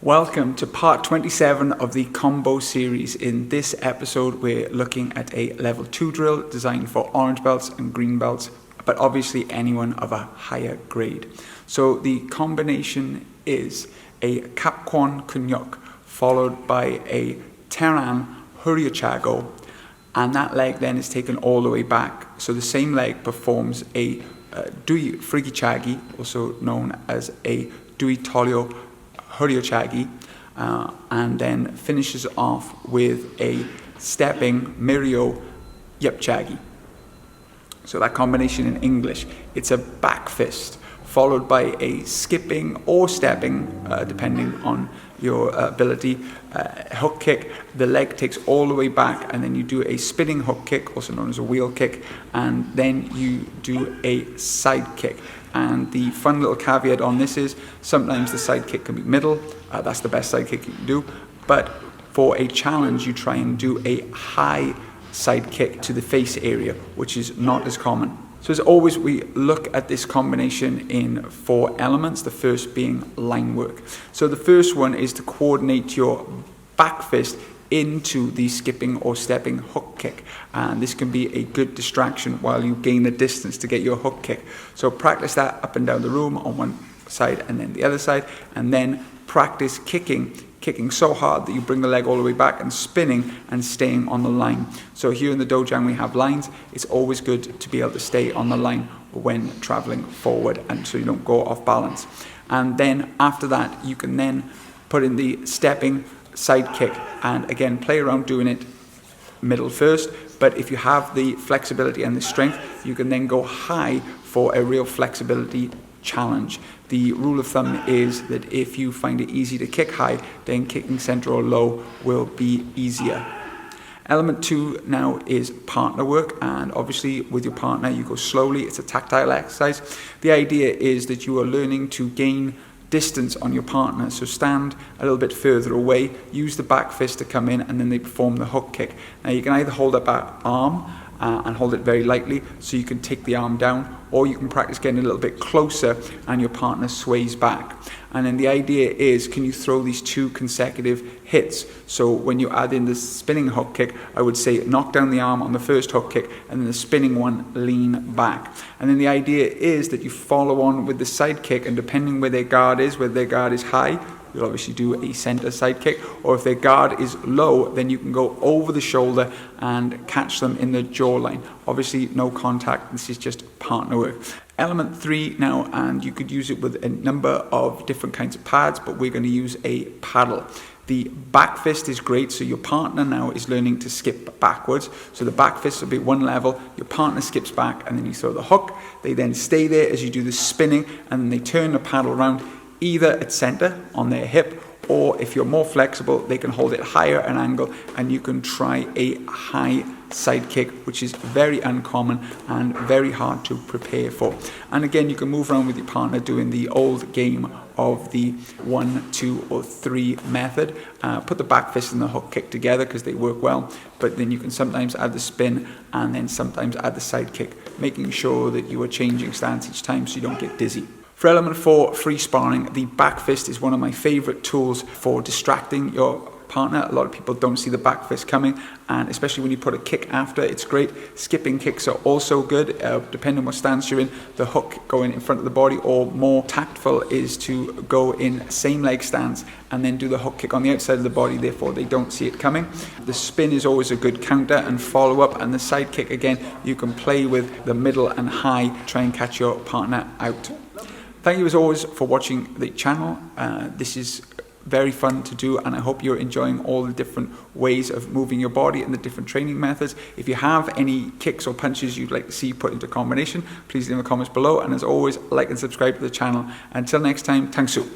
Welcome to part 27 of the combo series. In this episode, we're looking at a level 2 drill designed for orange belts and green belts, but obviously anyone of a higher grade. So the combination is a Kapkwan Kunyuk followed by a Teran Huryochago, and that leg then is taken all the way back. So the same leg performs a Dui Frigichagi, also known as a Dui Tolyo Huryochagi, and then finishes off with a stepping Mirio Yepchagi. So that combination in English, it's a back fist followed by a skipping or stepping, depending on your ability, hook kick. The leg takes all the way back, and then you do a spinning hook kick, also known as a wheel kick, and then you do a side kick. And the fun little caveat on this is sometimes the side kick can be middle. That's the best side kick you can do. But for a challenge, you try and do a high side kick to the face area, which is not as common. So as always, we look at this combination in 4 elements, the first being line work. So the first one is to coordinate your back fist into the skipping or stepping hook kick, and this can be a good distraction while you gain the distance to get your hook kick. So practice that up and down the room on one side and then the other side, and then practice kicking so hard that you bring the leg all the way back and spinning and staying on the line. So here in the dojang we have lines. It's always good to be able to stay on the line when traveling forward, and so you don't go off balance. And then after that you can then put in the stepping side kick, and again play around doing it middle first, but if you have the flexibility and the strength, you can then go high for a real flexibility challenge. The rule of thumb is that if you find it easy to kick high, then kicking center or low will be easier. Element 2 now is partner work, and obviously with your partner you go slowly. It's a tactile exercise. The idea is that you are learning to gain distance on your partner, so stand a little bit further away, use the back fist to come in, and then they perform the hook kick. Now you can either hold up that arm and hold it very lightly so you can take the arm down, or you can practice getting a little bit closer and your partner sways back. And then the idea is, can you throw these 2 consecutive hits? So when you add in the spinning hook kick, I would say knock down the arm on the first hook kick, and then the spinning one, lean back. And then the idea is that you follow on with the side kick, and depending where their guard is, whether their guard is high, you'll obviously do a center side kick, or if their guard is low, then you can go over the shoulder and catch them in the jawline. Obviously no contact, this is just partner work. Element 3 now, and you could use it with a number of different kinds of pads, but we're going to use a paddle. The back fist is great, so your partner now is learning to skip backwards. So the back fist will be one level, your partner skips back, and then you throw the hook. They then stay there as you do the spinning, and then they turn the paddle around, either at center on their hip, or if you're more flexible, they can hold it higher an angle, and you can try a high side kick, which is very uncommon and very hard to prepare for. And again, you can move around with your partner doing the old game of the 1, 2, or 3 method. Put the back fist and the hook kick together because they work well, but then you can sometimes add the spin and then sometimes add the side kick, making sure that you are changing stance each time so you don't get dizzy. For element 4, free sparring, the back fist is one of my favorite tools for distracting your partner. A lot of people don't see the back fist coming, and especially when you put a kick after, it's great. Skipping kicks are also good, depending on what stance you're in. The hook going in front of the body, or more tactful is to go in same leg stance and then do the hook kick on the outside of the body, therefore they don't see it coming. The spin is always a good counter and follow up, and the side kick, again, you can play with the middle and high, try and catch your partner out. Thank you as always for watching the channel. This is very fun to do, and I hope you're enjoying all the different ways of moving your body and the different training methods. If you have any kicks or punches you'd like to see put into combination, please leave in the comments below, and as always, like and subscribe to the channel. Until next time, Tang Soo.